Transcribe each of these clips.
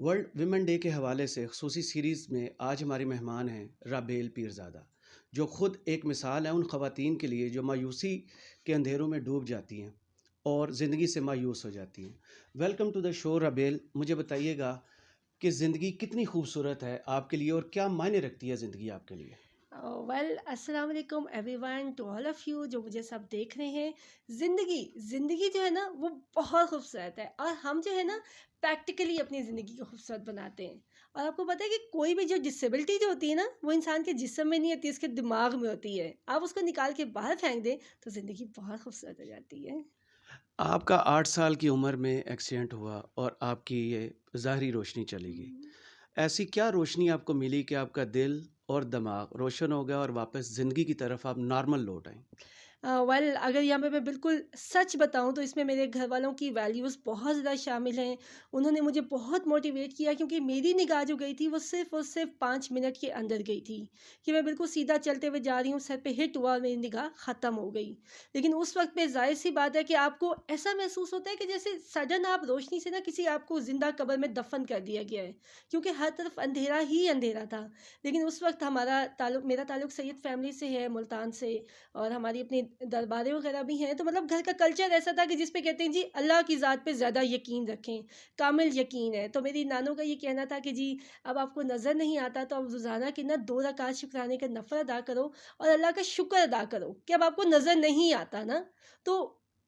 World women day کے حوالے سے خصوصی سیریز میں آج ہماری مہمان ہیں رابیل پیرزادہ، جو خود ایک مثال ہے ان خواتین کے لیے جو مایوسی کے اندھیروں میں ڈوب جاتی ہیں اور زندگی سے مایوس ہو جاتی ہیں۔ ویلکم ٹو دا شو رابیل، مجھے بتائیے گا کہ زندگی کتنی خوبصورت ہے آپ کے لیے اور کیا معنی رکھتی ہے زندگی آپ کے لیے؟ السلام علیکم everyone to all of you جو مجھے سب دیکھ رہے ہیں۔ زندگی جو ہے نا وہ بہت خوبصورت ہے، اور ہم جو ہے نا پریکٹیکلی اپنی زندگی کو خوبصورت بناتے ہیں۔ اور آپ کو پتہ ہے کہ کوئی بھی جو ڈسیبلٹی جو ہوتی ہے نا وہ انسان کے جسم میں نہیں ہوتی، اس کے دماغ میں ہوتی ہے۔ آپ اس کو نکال کے باہر پھینک دیں تو زندگی بہت خوبصورت ہو جاتی ہے۔ آپ کا 8 سال کی عمر میں ایکسیڈنٹ ہوا اور آپ کی یہ ظاہری روشنی چلی گئی۔ ایسی کیا روشنی آپ کو ملی کہ آپ کا دل اور دماغ روشن ہو گیا اور واپس زندگی کی طرف آپ نارمل لوٹ آئیں؟ اگر یہاں پہ میں بالکل سچ بتاؤں تو اس میں میرے گھر والوں کی ویلیوز بہت زیادہ شامل ہیں۔ انہوں نے مجھے بہت موٹیویٹ کیا، کیونکہ میری نگاہ جو گئی تھی وہ صرف 5 منٹ کے اندر گئی تھی، کہ میں بالکل سیدھا چلتے ہوئے جا رہی ہوں، سر پہ ہٹ ہوا اور میری نگاہ ختم ہو گئی۔ لیکن اس وقت پہ ظاہر سی بات ہے کہ آپ کو ایسا محسوس ہوتا ہے کہ جیسے سڈن آپ روشنی سے نا کسی آپ کو زندہ قبر میں دفن کر دیا گیا ہے، کیونکہ ہر طرف اندھیرا ہی اندھیرا تھا۔ لیکن اس وقت میرا تعلق سید فیملی سے ہے، ملتان سے، اور ہماری اپنی درباریں وغیرہ بھی ہیں، تو مطلب گھر کا کلچر ایسا تھا کہ جس پہ کہتے ہیں جی اللہ کی ذات پہ زیادہ یقین رکھیں، کامل یقین ہے۔ تو میری نانوں کا یہ کہنا تھا کہ جی اب آپ کو نظر نہیں آتا تو اب روزانہ کے نا 2 رکعت شکرانے کا نفل ادا کرو اور اللہ کا شکر ادا کرو کہ اب آپ کو نظر نہیں آتا نا۔ تو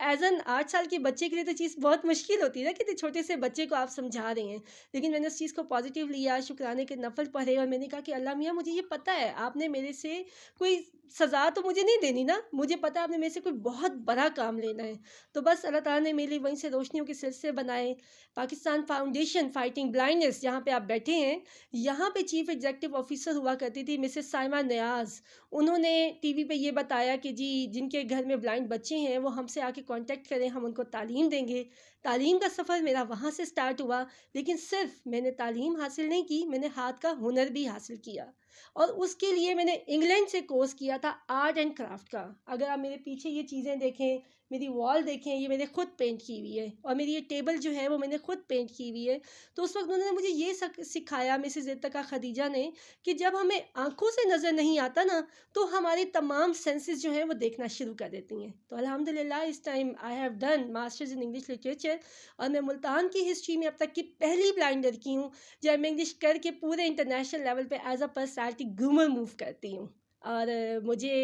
ایز این 8 سال کے بچے کے لیے تو چیز بہت مشکل ہوتی ہے نا، کہ چھوٹے سے بچے کو آپ سمجھا رہے ہیں، لیکن میں نے اس چیز کو پازیٹیو لیا، شکرانے کے نفل پڑھے، اور میں نے کہا کہ اللہ میاں مجھے یہ پتہ ہے آپ نے میرے سے کوئی سزا تو مجھے نہیں دینی نا، مجھے پتہ ہے آپ نے میرے سے کوئی بہت بڑا کام لینا ہے۔ تو بس اللہ تعالیٰ نے میرے لیے وہیں سے روشنیوں کے سلسلے بنائے۔ پاکستان فاؤنڈیشن فائٹنگ بلائنڈنس جہاں پہ آپ بیٹھے ہیں، یہاں پہ چیف ایگزیکٹو آفیسر ہوا کرتی تھی مسز سائمہ نیاز۔ انہوں نے ٹی وی پہ یہ بتایا کہ جی جن کے گھر میں بلائنڈ بچے ہیں وہ ہم سے آ کے کانٹیکٹ کریں، ہم ان کو تعلیم دیں گے۔ تعلیم کا سفر میرا وہاں سے سٹارٹ ہوا، لیکن صرف میں نے تعلیم حاصل نہیں کی، میں نے ہاتھ کا ہنر بھی حاصل کیا، اور اس کے لیے میں نے انگلینڈ سے کورس کیا تھا آرٹ اینڈ کرافٹ کا۔ اگر آپ میرے پیچھے یہ چیزیں دیکھیں، میری وال دیکھیں، یہ میں نے خود پینٹ کی ہوئی ہے، اور میری یہ ٹیبل جو ہے وہ میں نے خود پینٹ کی ہوئی ہے۔ تو اس وقت انہوں نے مجھے یہ سکھایا مسز ارتقا خدیجہ نے، کہ جب ہمیں آنکھوں سے نظر نہیں آتا نا تو ہماری تمام سینسز جو ہیں وہ دیکھنا شروع کر دیتی ہیں۔ تو الحمدللہ اس time I have done masters in English literature, اور میں ملتان کی ہسٹری میں اب تک کی پہلی بلائنڈ لڑکی ہوں جب میں انگلش کر کے پورے انٹرنیشنل لیول پہ as a personality groomer move کرتی ہوں۔ اور مجھے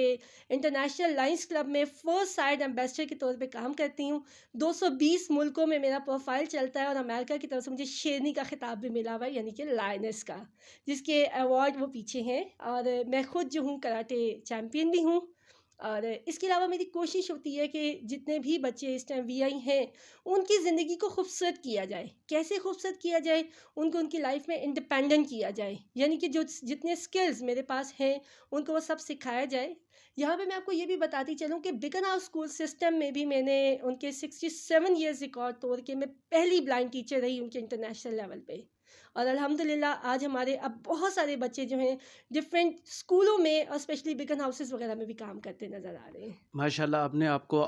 انٹرنیشنل لائنس کلب میں فرسٹ سائڈ ایمبیسڈر کے طور پہ کام کرتی ہوں۔ 220 ملکوں میں میرا پروفائل چلتا ہے، اور امریکہ کی طرف سے مجھے شیرنی کا خطاب بھی ملا ہوا ہے، یعنی کہ لائنس کا، جس کے ایوارڈ وہ پیچھے ہیں۔ اور میں خود جو ہوں کراٹے چیمپئن بھی ہوں۔ اور اس کے علاوہ میری کوشش ہوتی ہے کہ جتنے بھی بچے اس ٹائم وی آئی ہیں ان کی زندگی کو خوبصورت کیا جائے۔ کیسے خوبصورت کیا جائے؟ ان کو ان کی لائف میں انڈیپینڈنٹ کیا جائے، یعنی کہ جو جتنے سکلز میرے پاس ہیں ان کو وہ سب سکھایا جائے۔ یہاں پہ میں آپ کو یہ بھی بتاتی چلوں کہ بیکن ہاؤس اسکول سسٹم میں بھی میں نے ان کے 67 ایئرز ریکارڈ توڑ کے میں پہلی بلائنڈ ٹیچر رہی ان کے انٹرنیشنل لیول پہ۔ اور الحمدللہ آج ہمارے اب بہت سارے بچے جو ہیں ڈفرینٹ اسکولوں میں اور اسپیشلی بیکن ہاؤسز وغیرہ میں بھی کام کرتے نظر آ رہے ہیں۔ ماشاءاللہ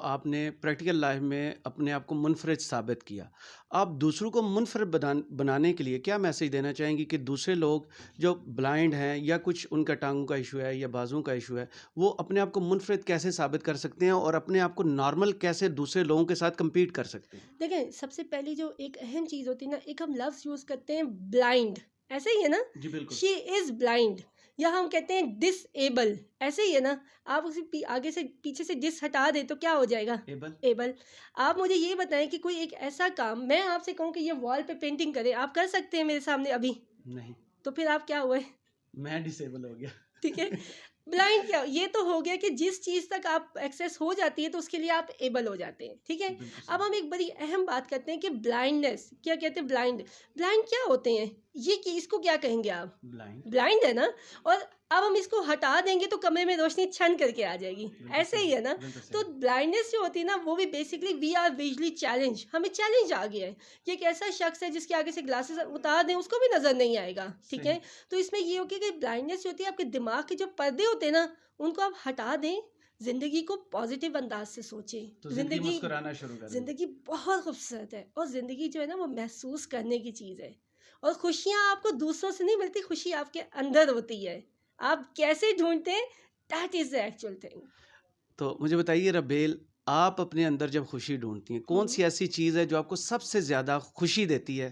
آپ نے پریکٹیکل لائف میں اپنے آپ کو منفرد ثابت کیا۔ آپ دوسروں کو منفرد بنانے کے لیے کیا میسیج دینا چاہیں گی کہ دوسرے لوگ جو بلائنڈ ہیں یا کچھ ان کا ٹانگوں کا ایشو ہے یا بازوں کا ایشو ہے، وہ اپنے آپ کو منفرد کیسے ثابت کر سکتے ہیں اور اپنے آپ کو نارمل کیسے دوسرے لوگوں کے ساتھ کمپیٹ کر سکتے ہیں؟ دیکھیں سب سے پہلی جو ایک اہم چیز ہوتی ہے نا، ایک ہم لفظ یوز کرتے ہیں بلائنڈ، ایسے ہی ہے نا، جی بالکل۔ شی از بلائنڈ، یا ہم کہتے ہیں ڈس ایبل، ایسے ہی ہے نا۔ آپ اسے آگے سے پیچھے سے ڈس ہٹا دیں تو کیا ہو جائے گا؟ ایبل۔ آپ مجھے یہ بتائیں کہ کوئی ایک ایسا کام میں آپ سے کہوں کہ یہ وال پہ پینٹنگ کریں، آپ کر سکتے ہیں میرے سامنے ابھی؟ نہیں۔ تو پھر آپ کیا ہوئے؟ میں ڈس ایبل ہو گیا۔ ٹھیک ہے، بلائنڈ کیا یہ تو ہو گیا کہ جس چیز تک آپ ایکسیس ہو جاتی ہے تو اس کے لیے آپ ایبل ہو جاتے ہیں، ٹھیک ہے۔ اب ہم ایک بڑی اہم بات کرتے ہیں کہ بلائنڈنس کیا کہتے ہیں، بلائنڈ کیا ہوتے ہیں، یہ اس کو کیا کہیں گے آپ؟ بلائنڈ ہے نا، اور اب ہم اس کو ہٹا دیں گے تو کمرے میں روشنی چھن کر کے آ جائے گی، ایسے ہی ہے نا۔ تو بلائنڈنس جو ہوتی ہے نا وہ بھی basically we are visually challenge, ہمیں چیلنج آ گیا ہے کہ ایک ایسا شخص ہے جس کے آگے سے گلاسز اتار دیں اس کو بھی نظر نہیں آئے گا، ٹھیک ہے۔ تو اس میں یہ ہوگی کہ بلائنڈنس جو ہوتی ہے آپ کے دماغ کے جو پردے ہوتے ہیں نا ان کو آپ ہٹا دیں، زندگی کو پازیٹیو انداز سے سوچیں۔ زندگی بہت خوبصورت ہے، اور زندگی جو ہے نا وہ محسوس کرنے کی چیز ہے، اور خوشیاں آپ کو دوسروں سے نہیں ملتی, خوشی آپ کے اندر ہوتی ہے. آپ کیسے ڈھونڈتے ہیں, that is the actual thing. تو مجھے بتائیے ربیل, آپ اپنے اندر جب خوشی ڈھونڈتی ہیں, کون سی ایسی چیز ہے جو آپ کو سب سے زیادہ خوشی دیتی ہے؟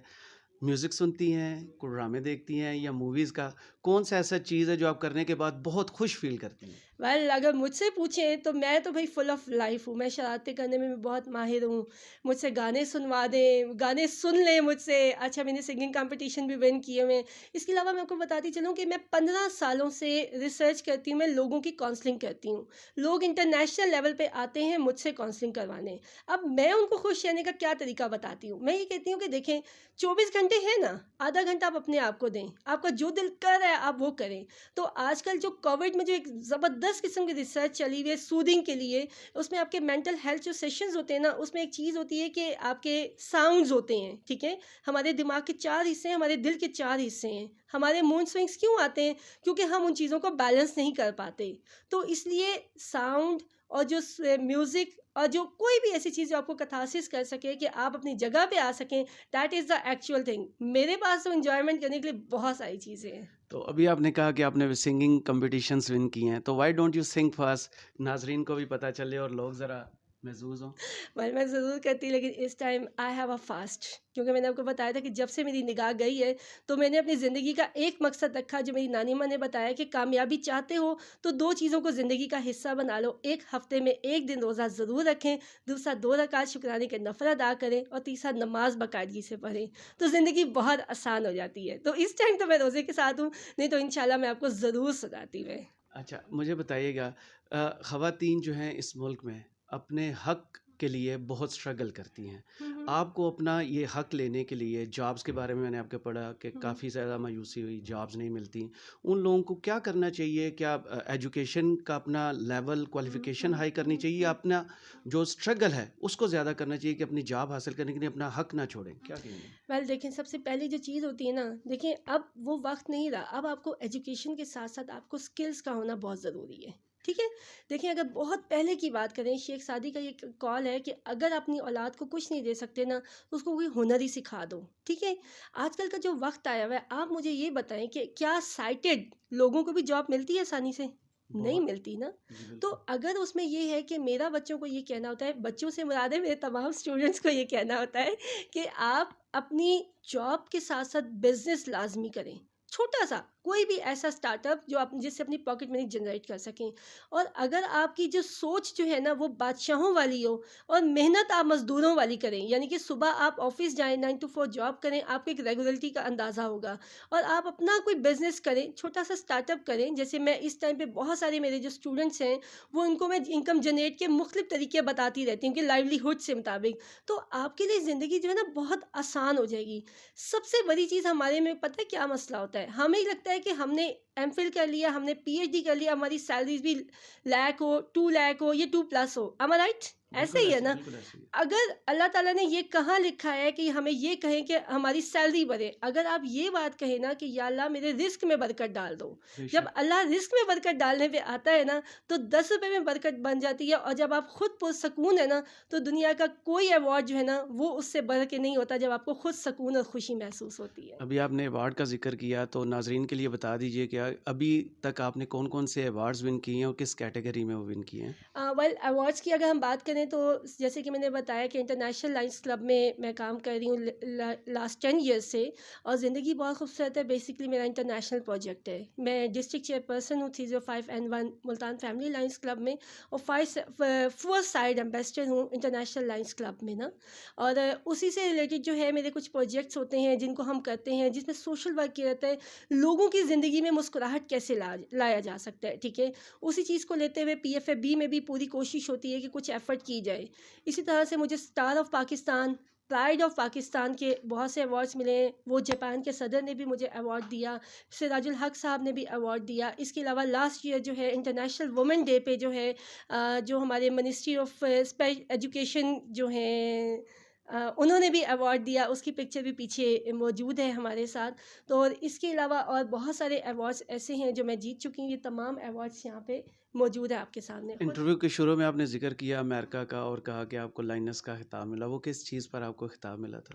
میوزک سنتی ہیں, کوئی ڈرامے دیکھتی ہیں, یا موویز کا کون سا ایسا چیز ہے جو آپ کرنے کے بعد بہت خوش فیل کرتی ہیں؟ ویل اگر مجھ سے پوچھیں تو میں تو بھائی فل آف لائف ہوں. میں شرارتیں کرنے میں بھی بہت ماہر ہوں. مجھ سے گانے سنوا دیں, گانے سن لیں مجھ سے. اچھا, میں نے سنگنگ کمپٹیشن بھی ون کیے ہوئے. اس کے علاوہ میں آپ کو بتاتی چلوں کہ میں 15 سالوں سے ریسرچ کرتی ہوں, میں لوگوں کی کاؤنسلنگ کرتی ہوں. لوگ انٹرنیشنل لیول پہ آتے ہیں مجھ سے کاؤنسلنگ کروانے. اب میں ان کو خوش رہنے کا کیا طریقہ بتاتی ہوں. میں یہ کہتی ہوں کہ دیکھیں 24 گھنٹے ہیں نا, آدھا گھنٹہ آپ اپنے آپ کو دیں. آپ کا جو دل کر رہا ہے آپ وہ کریں. تو آج کل جو کووڈ میں جو ایک زبردست قسم کی ریسرچ چلی ہوئی ہے سودنگ کے لیے, اس میں آپ کے مینٹل ہیلتھ جو سیشنز ہوتے ہیں نا, اس میں ایک چیز ہوتی ہے کہ آپ کے ساؤنڈز ہوتے ہیں. ٹھیک ہے, ہمارے دماغ کے 4 حصے ہیں, ہمارے دل کے 4 حصے ہیں. ہمارے مون سوئنگس کیوں آتے ہیں؟ کیونکہ ہم ان چیزوں کو بیلنس نہیں کر پاتے. تو اس لیے ساؤنڈ اور جو میوزک اور جو کوئی بھی ایسی چیز جو آپ کو کتھارسس کر سکے کہ آپ اپنی جگہ پہ آ سکیں, that is the actual thing. میرے پاس تو انجوائمنٹ کرنے کے لیے بہت ساری چیزیں ہیں. تو ابھی آپ نے کہا کہ آپ نے سنگنگ کمپٹیشنز ون کی ہیں, تو وائی ڈونٹ یو سنگ فاسٹ, ناظرین کو بھی پتہ چلے اور لوگ ذرا محظوظ ہوں. میں ضرور کرتی, لیکن اس time I have a fast. کیونکہ میں نے آپ کو بتایا تھا کہ جب سے میری نگاہ گئی ہے تو میں نے اپنی زندگی کا ایک مقصد رکھا, جو میری نانی ماں نے بتایا کہ کامیابی چاہتے ہو تو 2 چیزوں کو زندگی کا حصہ بنا لو. ایک ہفتے میں 1 دن روزہ ضرور رکھیں, دوسرا 2 رکعت شکرانے کے نفل ادا کریں, اور تیسرا نماز باقاعدگی سے پڑھیں. تو زندگی بہت آسان ہو جاتی ہے. تو اس ٹائم تو میں روزے کے ساتھ ہوں, نہیں تو انشاءاللہ میں آپ کو ضرور سناتی میں. اچھا, مجھے بتائیے گا, خواتین جو ہیں اس ملک میں اپنے حق کے لیے بہت اسٹرگل کرتی ہیں. آپ کو اپنا یہ حق لینے کے لیے جابس کے بارے میں نے آپ کو پڑھا کہ کافی زیادہ مایوسی ہوئی, جابس نہیں ملتی. ان لوگوں کو کیا کرنا چاہیے؟ کیا ایجوکیشن کا اپنا لیول کوالیفیکیشن ہائی کرنی چاہیے, یا اپنا جو اسٹرگل ہے اس کو زیادہ کرنا چاہیے کہ اپنی جاب حاصل کرنے کے لیے اپنا حق نہ چھوڑیں؟ کیا کہیں گے؟ ویل دیکھیں, سب سے پہلی جو چیز ہوتی ہے نا, دیکھیں اب وہ وقت نہیں رہا. اب آپ کو ایجوکیشن کے ساتھ ساتھ آپ کو سکلز کا ہونا بہت ضروری ہے. ٹھیک ہے, دیکھیں اگر بہت پہلے کی بات کریں, شیخ سعدی کا یہ کال ہے کہ اگر اپنی اولاد کو کچھ نہیں دے سکتے نا, اس کو کوئی ہنر ہی سکھا دو. ٹھیک ہے, آج کل کا جو وقت آیا ہوا ہے, آپ مجھے یہ بتائیں کہ کیا سائٹڈ لوگوں کو بھی جاب ملتی ہے آسانی سے؟ نہیں ملتی نا. تو اگر اس میں یہ ہے کہ میرا بچوں کو یہ کہنا ہوتا ہے, بچوں سے مراد ہے میرے تمام اسٹوڈنٹس کو یہ کہنا ہوتا ہے کہ آپ اپنی جاب کے ساتھ ساتھ بزنس لازمی کریں. چھوٹا سا کوئی بھی ایسا اسٹارٹ اپ جو آپ جس سے اپنی پاکٹ منی جنریٹ کر سکیں. اور اگر آپ کی جو سوچ جو ہے نا وہ بادشاہوں والی ہو, اور محنت آپ مزدوروں والی کریں, یعنی کہ صبح آپ آفس جائیں, 9 to 4 جاب کریں, آپ کو ایک ریگولرٹی کا اندازہ ہوگا, اور آپ اپنا کوئی بزنس کریں, چھوٹا سا اسٹارٹ اپ کریں. جیسے میں اس ٹائم پہ بہت سارے میرے جو اسٹوڈنٹس ہیں وہ ان کو میں انکم جنریٹ کے مختلف طریقے بتاتی رہتی ہوں کہ لائیولیہڈ سے مطابق, تو آپ کے لیے زندگی جو ہے نا بہت آسان ہو جائے گی. سب سے بڑی چیز ہمارے میں پتہ ہے کیا مسئلہ ہوتا ہے, ہمیں لگتا ہے کہ ہم نے ایم فل کر لیا, ہم نے پی ایچ ڈی کر لیا, ہماری سیلریز بھی لاکھ ہو, 2 لاکھ ہو, یا 2+ ہو. am I right؟ ایسے ہی ہے نا. اگر اللہ تعالیٰ نے یہ کہاں لکھا ہے کہ ہمیں یہ کہیں کہ ہماری سیلری بڑھے؟ اگر آپ یہ بات کہیں نا کہ یا اللہ میرے رزق میں برکت ڈال دو, جب اللہ رزق میں برکت ڈالنے پہ آتا ہے نا تو 10 روپے میں برکت بن جاتی ہے. اور جب آپ خود پرسکون ہے نا تو دنیا کا کوئی ایوارڈ جو ہے نا وہ اس سے بڑھ کے نہیں ہوتا, جب آپ کو خود سکون اور خوشی محسوس ہوتی ہے. ابھی آپ نے ایوارڈ کا ذکر کیا, تو ناظرین کے لیے بتا دیجئے کہ ابھی تک آپ نے کون کون سے ایوارڈز ون کیے ہیں اور کس کیٹیگری میں وہ ون کیے ہیں؟ ویل ایوارڈس کی اگر ہم بات کریں تو جیسے کہ میں نے بتایا کہ انٹرنیشنل لائنس کلب میں کام کر رہی ہوں لاسٹ 10 ایئرس سے, اور زندگی بہت خوبصورت ہے. بیسکلی میرا انٹرنیشنل پروجیکٹ ہے. میں ڈسٹرکٹ چیئرپرسن ہوں 305N1 Multan family lines club میں, اور 4 سائڈ ایمبیسڈر ہوں انٹرنیشنل لائنس کلب میں نا. اور اسی سے ریلیٹڈ جو ہے میرے کچھ پروجیکٹس ہوتے ہیں جن کو ہم کرتے ہیں, جس میں سوشل ورک کیا جاتا ہے, لوگوں کی زندگی میں مسکراہٹ کیسے لایا جا سکتا ہے. ٹھیک ہے, اسی چیز کو لیتے ہوئے PFAB میں بھی پوری کوشش ہوتی ہے کہ کچھ ایفرٹ کی جائے. اسی طرح سے مجھے star of Pakistan, pride of Pakistan کے بہت سے ایوارڈس ملے ہیں. وہ جاپان کے صدر نے بھی مجھے ایوارڈ دیا, سراج الحق صاحب نے بھی ایوارڈ دیا. اس کے علاوہ لاسٹ ایئر جو ہے انٹرنیشنل وومن ڈے پہ جو ہے جو ہمارے منسٹری آف ایجوکیشن جو ہیں انہوں نے بھی ایوارڈ دیا. اس کی پکچر بھی پیچھے موجود ہے ہمارے ساتھ. تو اس کے علاوہ اور بہت سارے ایوارڈس ایسے ہیں جو میں جیت چکی ہوں. یہ تمام ایوارڈس یہاں پہ موجود ہے آپ کے سامنے. انٹرویو کے شروع میں آپ نے ذکر کیا امریکہ کا اور کہا کہ آپ کو لائنس کا خطاب ملا, وہ کس چیز پر آپ کو خطاب ملا تھا؟